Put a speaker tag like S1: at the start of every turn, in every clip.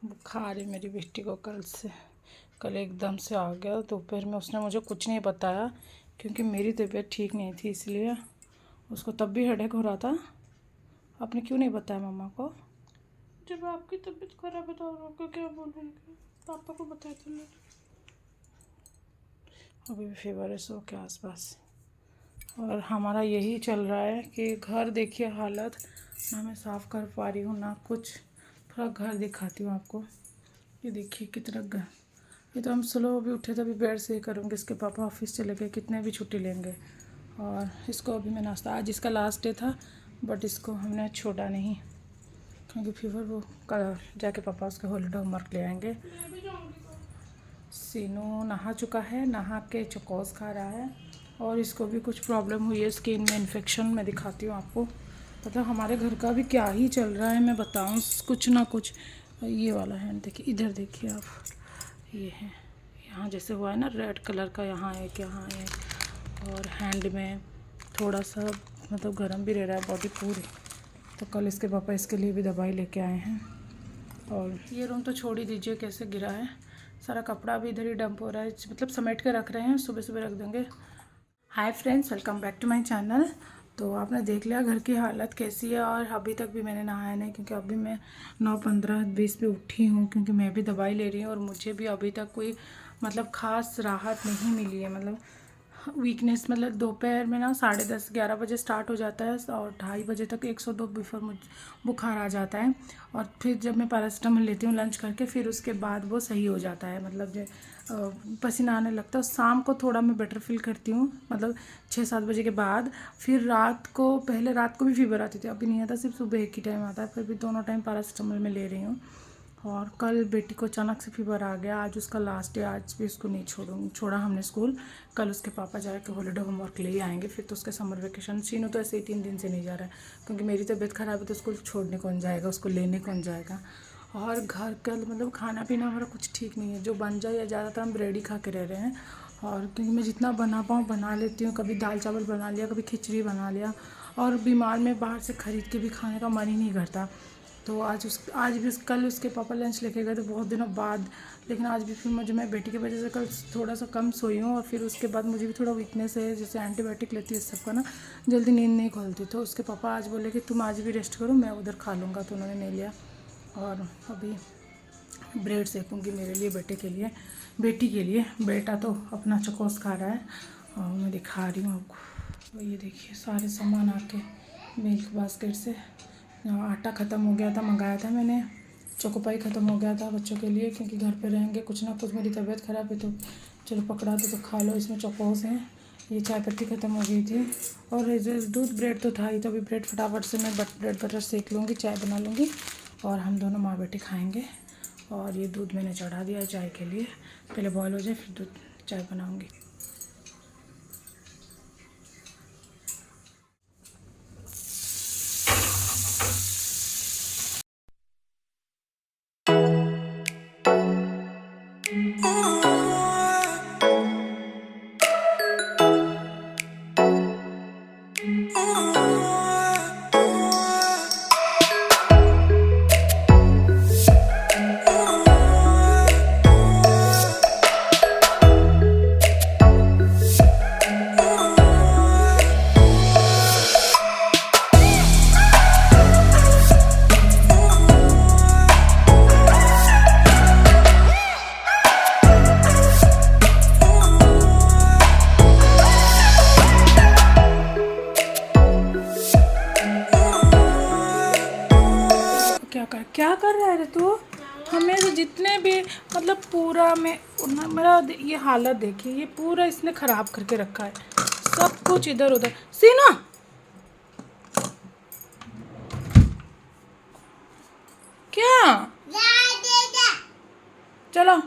S1: बुखार है मेरी बेटी को कल से। कल एकदम से आ गया दोपहर में। उसने मुझे कुछ नहीं बताया क्योंकि मेरी तबीयत ठीक नहीं थी, इसलिए उसको तब भी हेडेक हो रहा था। आपने क्यों नहीं बताया मम्मा को? जब आपकी तबीयत खराब है तो और आपको क्या बोलूँगी? पापा को बताया था मैंने। अभी भी फीवर है 100 के आसपास। और हमारा यही चल रहा है कि घर देखिए हालत, ना मैं साफ़ कर पा रही हूँ ना कुछ। थोड़ा घर दिखाती हूँ आपको। ये देखिए कितना ये तो हम स्लो अभी उठे थे, अभी बेड से ही करूँगी। इसके पापा ऑफिस चले गए, कितने भी छुट्टी लेंगे। और इसको अभी मैं नाश्ता, आज इसका लास्ट डे था बट इसको हमने छोड़ा नहीं क्योंकि फीवर वो कल जाके पापा उसके हॉलीडे होमवर्क ले आएंगे। सीनू नहा चुका है, नहा के चकोस खा रहा है। और इसको भी कुछ प्रॉब्लम हुई है स्किन में, इन्फेक्शन। मैं दिखाती हूँ आपको। मतलब हमारे घर का भी क्या ही चल रहा है मैं बताऊँ, कुछ ना कुछ। ये वाला हैंड देखिए, इधर देखिए आप, ये है यहाँ जैसे हुआ है ना रेड कलर का, यहाँ एक, यहाँ एक। और हैंड में थोड़ा सा मतलब गर्म भी रह रहा है बॉडी पूरी। तो कल इसके पापा इसके लिए भी दवाई लेके आए हैं। और ये रूम तो छोड़ ही दीजिए कैसे गिरा है। सारा कपड़ा भी इधर ही डंप हो रहा है, मतलब समेट के रख रहे हैं, सुबह सुबह रख देंगे। Hi friends, welcome back to my channel. तो आपने देख लिया घर की हालत कैसी है। और अभी तक भी मैंने नहाया नहीं क्योंकि अभी मैं 9:15-20 पे उठी हूँ क्योंकि मैं भी दवाई ले रही हूँ। और मुझे भी अभी तक कोई मतलब ख़ास राहत नहीं मिली है। मतलब वीकनेस, मतलब दोपहर में ना 10:30-11 बजे स्टार्ट हो जाता है और 2:30 बजे तक 102 बिफोर मुझ बुखार आ जाता है। और फिर जब मैं पैरासिटामोल लेती हूँ लंच करके, फिर उसके बाद वो सही हो जाता है। मतलब जो पसीना आने लगता है। शाम को थोड़ा मैं बेटर फील करती हूँ, मतलब 6-7 बजे के बाद। फिर रात को, पहले रात को भी फीवर आती थी, अभी नहीं आता, सिर्फ सुबह एक ही टाइम आता है। फिर भी दोनों टाइम पैरासिटामोल में ले रही हूँ। और कल बेटी को अचानक से फीवर आ गया। आज उसका लास्ट डे, आज भी उसको नहीं छोड़ा हमने स्कूल। कल उसके पापा जाके हॉलीडे होमवर्क ले आएंगे, फिर तो उसके समर वेकेशन। सीनू तो ऐसे ही 3 दिन से नहीं जा रहा है क्योंकि मेरी तबीयत ख़राब है, तो स्कूल छोड़ने कौन जाएगा, उसको लेने कौन जाएगा। और घर का मतलब खाना पीना हमारा कुछ ठीक नहीं है, जो बन जाए, या ज़्यादातर हम ब्रेड ही खा के रह रहे हैं। और क्योंकि मैं जितना बना पाऊँ बना लेती हूँ, कभी दाल चावल बना लिया, कभी खिचड़ी बना लिया। और बीमार में बाहर से ख़रीद के भी खाने का मन ही नहीं करता। तो आज भी कल उसके पापा लंच लेके गए थे बहुत दिनों बाद। लेकिन आज भी फिर मैं बेटी की वजह से कल थोड़ा सा कम सोई हूँ। और फिर उसके बाद मुझे भी थोड़ा वीकनेस है, जैसे एंटीबायोटिक लेती है सबका ना, जल्दी नींद नहीं खुलती। तो उसके पापा आज बोले कि तुम आज भी रेस्ट करो, मैं उधर खा लूँगा, तो उन्होंने नहीं लिया। और अभी ब्रेड सेकूँगी मेरे लिए, बेटे के लिए, बेटी के लिए। बेटा तो अपना चकोस खा रहा है। और मैं दिखा रही हूँ आपको, ये देखिए सारे सामान आके मिल्क बास्केट से। आटा ख़त्म हो गया था, मंगाया था मैंने। चोकोपाई ख़त्म हो गया था बच्चों के लिए, क्योंकि घर पे रहेंगे कुछ ना कुछ। मेरी तबीयत ख़राब है तो चलो पकड़ा दो तो खा लो, इसमें चोकोस हैं। ये चाय पत्ती ख़त्म हो गई थी। और दूध ब्रेड तो था ही, तो अभी ब्रेड फटाफट से मैं ब्रेड बटर सेक लूँगी, चाय बना लूँगी और हम दोनों माँ बेटी खाएँगे। और ये दूध मैंने चढ़ा दिया है चाय के लिए, पहले बॉयल हो जाए फिर दूध चाय बनाऊँगी। क्या कर रहा है रे तू? हमें तो जितने भी मतलब पूरा में मेरा ये हालत देखिए, ये पूरा इसने ख़राब करके रखा है, सब कुछ इधर उधर। सीना क्या? चलो,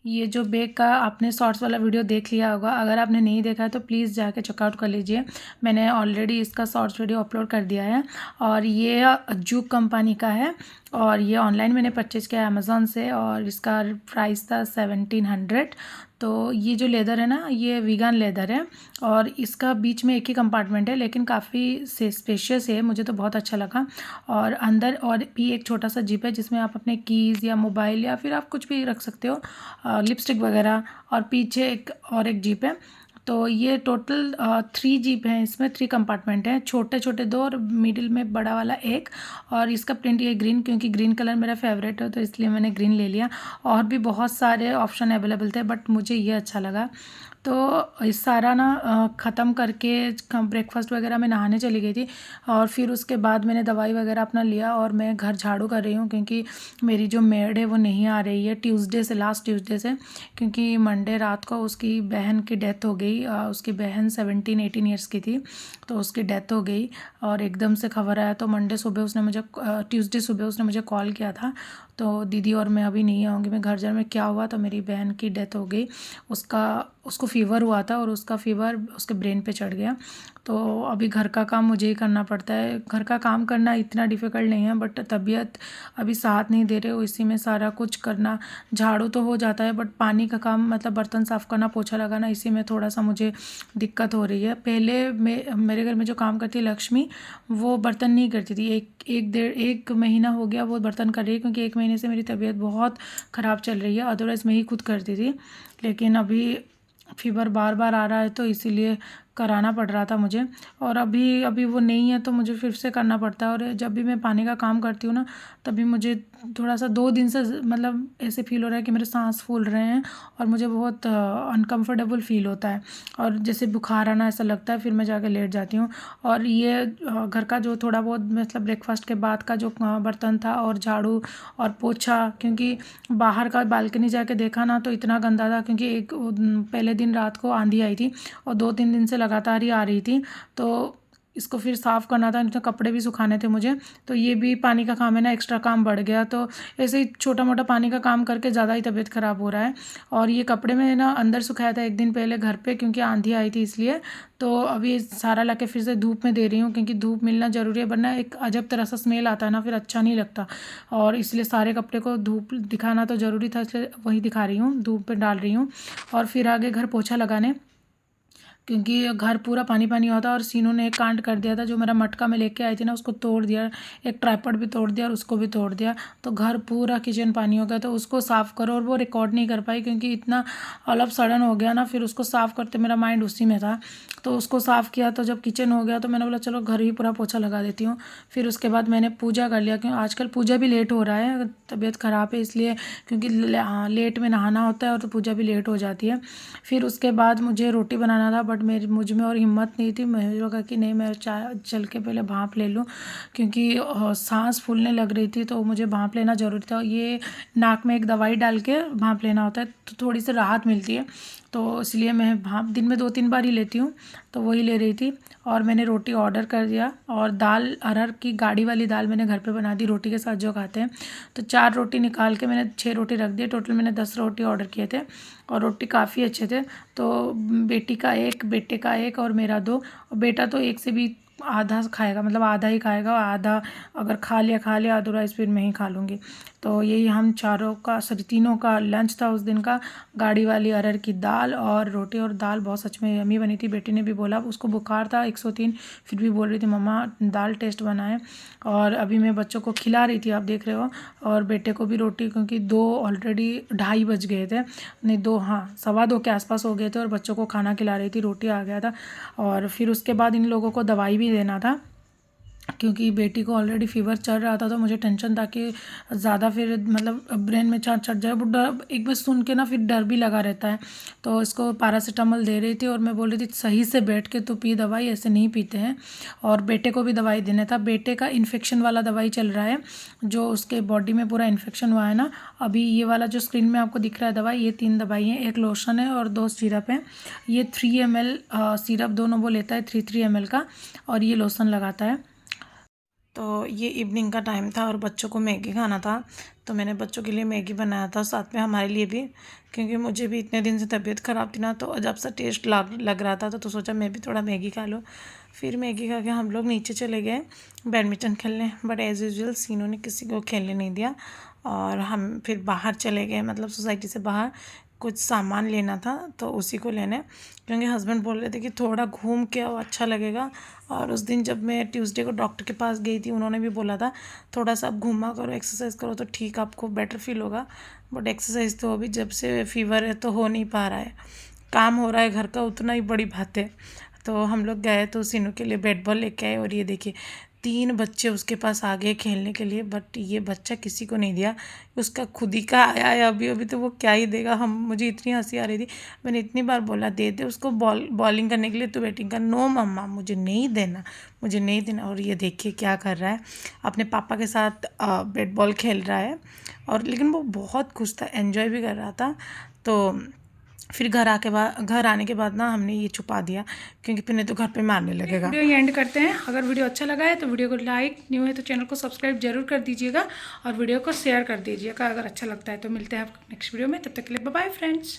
S1: ये जो बैग का आपने शॉर्ट्स वाला वीडियो देख लिया होगा, अगर आपने नहीं देखा है तो प्लीज़ जाके चेकआउट कर लीजिए। मैंने ऑलरेडी इसका शॉर्ट्स वीडियो अपलोड कर दिया है। और ये जूक कंपनी का है। और ये ऑनलाइन मैंने परचेज़ किया अमेज़ॉन से और इसका प्राइस था 1700। तो ये जो लेदर है ना, ये वीगन लेदर है और इसका बीच में एक ही कंपार्टमेंट है, लेकिन काफ़ी से स्पेशियस है, मुझे तो बहुत अच्छा लगा। और अंदर और भी एक छोटा सा जिप है जिसमें आप अपने कीज़ या मोबाइल या फिर आप कुछ भी रख सकते हो, लिपस्टिक वगैरह। और पीछे एक जिप है। तो ये टोटल 3 जीप हैं, इसमें 3 कंपार्टमेंट हैं, छोटे छोटे 2 और मिडिल में बड़ा वाला एक। और इसका प्रिंट ये ग्रीन, क्योंकि ग्रीन कलर मेरा फेवरेट है तो इसलिए मैंने ग्रीन ले लिया। और भी बहुत सारे ऑप्शन अवेलेबल थे बट मुझे ये अच्छा लगा। तो इस सारा ना ख़त्म करके ब्रेकफास्ट वगैरह में नहाने चली गई थी। और फिर उसके बाद मैंने दवाई वगैरह अपना लिया और मैं घर झाड़ू कर रही हूँ, क्योंकि मेरी जो मेड है वो नहीं आ रही है ट्यूसडे से, लास्ट ट्यूसडे से। क्योंकि मंडे रात को उसकी बहन की डेथ हो गई। उसकी बहन 17-18 ईयर्स की थी, तो उसकी डेथ हो गई और एकदम से खबर आया। तो मंडे सुबह उसने मुझे ट्यूसडे सुबह उसने मुझे कॉल किया था, तो दीदी और मैं अभी नहीं आऊँगी, मैं घर जा में क्या हुआ। तो मेरी बहन की डेथ हो गई। उसको फ़ीवर हुआ था और उसका फ़ीवर उसके ब्रेन पे चढ़ गया। तो अभी घर का काम मुझे ही करना पड़ता है। घर का काम करना इतना डिफ़िकल्ट नहीं है, बट तबीयत अभी साथ नहीं दे रहे हो, इसी में सारा कुछ करना। झाड़ू तो हो जाता है बट पानी का काम, मतलब बर्तन साफ़ करना, पोछा लगाना, इसी में थोड़ा सा मुझे दिक्कत हो रही है। पहले मेरे घर में जो काम करती है लक्ष्मी, वो बर्तन नहीं करती थी। एक महीना हो गया वो बर्तन कर रही है, क्योंकि 1 महीने से मेरी तबीयत बहुत ख़राब चल रही है। अदरवाइज़ मैं ही खुद करती थी, लेकिन अभी फ़ीवर बार बार आ रहा है तो इसीलिए कराना पड़ रहा था मुझे। और अभी अभी वो नहीं है तो मुझे फिर से करना पड़ता है। और जब भी मैं पानी का काम करती हूँ ना, तभी मुझे थोड़ा सा 2 दिन से मतलब ऐसे फ़ील हो रहा है कि मेरे सांस फूल रहे हैं और मुझे बहुत अनकंफर्टेबल फ़ील होता है और जैसे बुखार आना ऐसा लगता है। फिर मैं जाके लेट जाती हूँ। और ये घर का जो थोड़ा बहुत, मतलब ब्रेकफास्ट के बाद का जो बर्तन था और झाड़ू और पोछा, क्योंकि बाहर का बालकनी जाके देखा ना तो इतना गंदा था, क्योंकि पहले दिन रात को आंधी आई थी और 2-3 दिन से लगातार ही आ रही थी। तो इसको फिर साफ़ करना था, नहीं तो कपड़े भी सुखाने थे मुझे। तो ये भी पानी का काम है ना, एक्स्ट्रा काम बढ़ गया। तो ऐसे ही छोटा मोटा पानी का काम करके ज़्यादा ही तबीयत ख़राब हो रहा है। और ये कपड़े मैंने ना अंदर सुखाया था 1 दिन पहले घर पे, क्योंकि आंधी आई थी इसलिए। तो अभी सारा लाके फिर से धूप में दे रही हूँ, क्योंकि धूप मिलना ज़रूरी है, वरना एक अजब तरह सा स्मेल आता है ना, फिर अच्छा नहीं लगता। और इसलिए सारे कपड़े को धूप दिखाना तो ज़रूरी था, इसलिए वही दिखा रही हूँ, धूप में डाल रही हूँ। और फिर आगे घर पोछा लगाने, क्योंकि घर पूरा पानी पानी होता। और सीनू ने एक कांड कर दिया था, जो मेरा मटका में लेके आई थी ना, उसको तोड़ दिया। एक ट्राइपॉड भी तोड़ दिया और उसको भी तोड़ दिया। तो घर पूरा किचन पानी हो गया। तो उसको साफ़ करो, और वो रिकॉर्ड नहीं कर पाई क्योंकि इतना अलग सड़न हो गया ना। फिर उसको साफ़ करते मेरा माइंड उसी में था। तो उसको साफ़ किया, तो जब किचन हो गया तो मैंने बोला चलो घर ही पूरा पोछा लगा देती हूँ। फिर उसके बाद मैंने पूजा कर लिया, क्योंकि आजकल पूजा भी लेट हो रहा है, तबीयत ख़राब है इसलिए, क्योंकि लेट में नहाना होता है और तो पूजा भी लेट हो जाती है। फिर उसके बाद मुझे रोटी बनाना था, बट मुझ में और हिम्मत नहीं थी। मैं लगा कि नहीं, मैं चल के पहले भाप ले लूँ, क्योंकि सांस फूलने लग रही थी, तो मुझे भाप लेना ज़रूरी था। ये नाक में एक दवाई डाल के भाप लेना होता है, तो थोड़ी सी राहत मिलती है। तो इसलिए मैं भाप दिन में 2-3 बार ही लेती हूँ, तो वही ले रही थी। और मैंने रोटी ऑर्डर कर दिया, और दाल अरहर की गाढ़ी वाली दाल मैंने घर पे बना दी, रोटी के साथ जो खाते हैं। तो 4 रोटी निकाल के मैंने 6 रोटी रख दिए। टोटल मैंने 10 रोटी ऑर्डर किए थे, और रोटी काफ़ी अच्छे थे। तो बेटी का 1, बेटे का 1 और मेरा 2। और बेटा तो 1 से भी आधा खाएगा, मतलब आधा ही खाएगा, आधा अगर खा लिया, अदरवाइज़ फिर मैं ही खा लूँगी। तो यही हम तीनों का लंच था उस दिन का। गाढ़ी वाली अरहर की दाल और रोटी, और दाल बहुत सच में यम्मी बनी थी। बेटी ने भी बोला, उसको बुखार था 103, फिर भी बोल रही थी मम्मा दाल टेस्ट बना है। और अभी मैं बच्चों को खिला रही थी, आप देख रहे हो। और बेटे को भी रोटी, क्योंकि 2 ऑलरेडी 2:30 बज गए थे, नहीं 2, हाँ 2:15 के आसपास हो गए थे, और बच्चों को खाना खिला रही थी, रोटी आ गया था। और फिर उसके बाद इन लोगों को दवाई भी देना था, क्योंकि बेटी को ऑलरेडी फ़ीवर चल रहा था। तो मुझे टेंशन था कि ज़्यादा फिर मतलब ब्रेन में चाट चढ़ जाए। वो डर, एक बार सुन के ना फिर डर भी लगा रहता है। तो इसको पैरासीटामोल दे रही थी, और मैं बोल रही थी सही से बैठ के तो पी दवाई, ऐसे नहीं पीते हैं। और बेटे को भी दवाई देना था। बेटे का इन्फेक्शन वाला दवाई चल रहा है, जो उसके बॉडी में पूरा इन्फेक्शन हुआ है ना। अभी ये वाला जो स्क्रीन में आपको दिख रहा है दवाई, ये 3 दवाई हैं, 1 लोशन है और 2 सिरप हैं। ये 3 ml सिरप दोनों वो लेता है, 3 ml का, और ये लोशन लगाता है। तो ये इवनिंग का टाइम था और बच्चों को मैगी खाना था, तो मैंने बच्चों के लिए मैगी बनाया था, साथ में हमारे लिए भी, क्योंकि मुझे भी इतने दिन से तबीयत ख़राब थी ना, तो अजब सा टेस्ट लग रहा था। तो सोचा मैं भी थोड़ा मैगी खा लूँ।
S2: फिर मैगी खा के हम लोग नीचे चले गए बैडमिंटन खेलने, बट एज़ यूजुअल सीनू ने किसी को खेलने नहीं दिया। और हम फिर बाहर चले गए, मतलब सोसाइटी से बाहर कुछ सामान लेना था तो उसी को लेने, क्योंकि हस्बैंड बोल रहे थे कि थोड़ा घूम के आओ, अच्छा लगेगा। और उस दिन जब मैं ट्यूसडे को डॉक्टर के पास गई थी, उन्होंने भी बोला था थोड़ा सा आप घूमा करो, एक्सरसाइज करो तो ठीक, आपको बेटर फील होगा। बट एक्सरसाइज तो अभी जब से फीवर है तो हो नहीं पा रहा है, काम हो रहा है घर का, उतना ही बड़ी बात है। तो हम लोग गए तो सीनू के लिए बैट बॉल लेके आए, और ये देखिए 3 बच्चे उसके पास आ गए खेलने के लिए, बट ये बच्चा किसी को नहीं दिया, उसका खुद ही का आया है अभी अभी, तो वो क्या ही देगा। हम मुझे इतनी हंसी आ रही थी, मैंने इतनी बार बोला दे दे उसको बॉलिंग करने के लिए, तो बैटिंग का नो मम्मा मुझे नहीं देना, मुझे नहीं देना। और ये देखिए क्या कर रहा है, अपने पापा के साथ बैट बॉल खेल रहा है, और लेकिन वो बहुत खुश था, एंजॉय भी कर रहा था। तो फिर घर आने के बाद ना हमने ये छुपा दिया, क्योंकि फिर नहीं तो घर पे मारने लगेगा।
S1: वीडियो एंड करते हैं। अगर वीडियो अच्छा लगा है तो वीडियो को लाइक, न्यू है तो चैनल को सब्सक्राइब जरूर कर दीजिएगा, और वीडियो को शेयर कर दीजिएगा अगर अच्छा लगता है। तो मिलते हैं आपको नेक्स्ट वीडियो में, तब तक के लिए बाय बाय फ्रेंड्स।